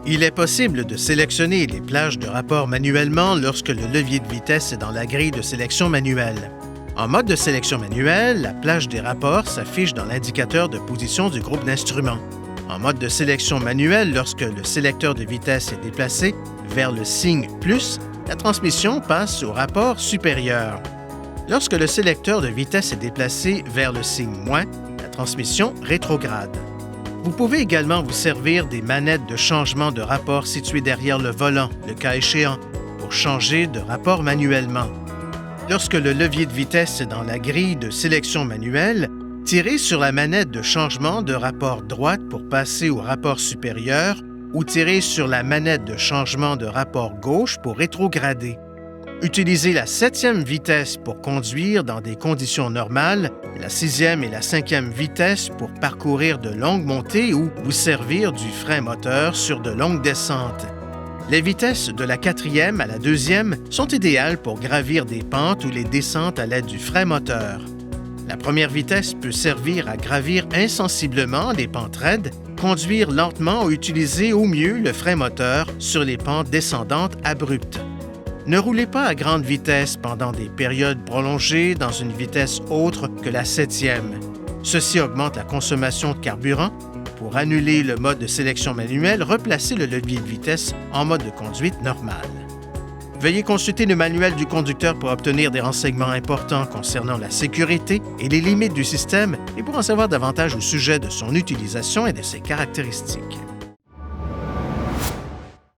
Il est possible de sélectionner les plages de rapport manuellement lorsque le levier de vitesse est dans la grille de sélection manuelle. En mode de sélection manuelle, la plage des rapports s'affiche dans l'indicateur de position du groupe d'instruments. En mode de sélection manuelle, lorsque le sélecteur de vitesse est déplacé vers le signe « plus », la transmission passe au rapport supérieur. Lorsque le sélecteur de vitesse est déplacé vers le signe « moins », la transmission rétrograde. Vous pouvez également vous servir des manettes de changement de rapport situées derrière le volant, le cas échéant, pour changer de rapport manuellement. Lorsque le levier de vitesse est dans la grille de sélection manuelle, tirez sur la manette de changement de rapport droite pour passer au rapport supérieur ou tirez sur la manette de changement de rapport gauche pour rétrograder. Utilisez la 7e vitesse pour conduire dans des conditions normales, la 6e et la 5e vitesse pour parcourir de longues montées ou vous servir du frein moteur sur de longues descentes. Les vitesses de la 4e à la 2e sont idéales pour gravir des pentes ou les descentes à l'aide du frein moteur. La première vitesse peut servir à gravir insensiblement les pentes raides, conduire lentement ou utiliser au mieux le frein moteur sur les pentes descendantes abruptes. Ne roulez pas à grande vitesse pendant des périodes prolongées dans une vitesse autre que la 7e. Ceci augmente la consommation de carburant. Pour annuler le mode de sélection manuelle, replacez le levier de vitesse en mode de conduite normale. Veuillez consulter le manuel du conducteur pour obtenir des renseignements importants concernant la sécurité et les limites du système et pour en savoir davantage au sujet de son utilisation et de ses caractéristiques.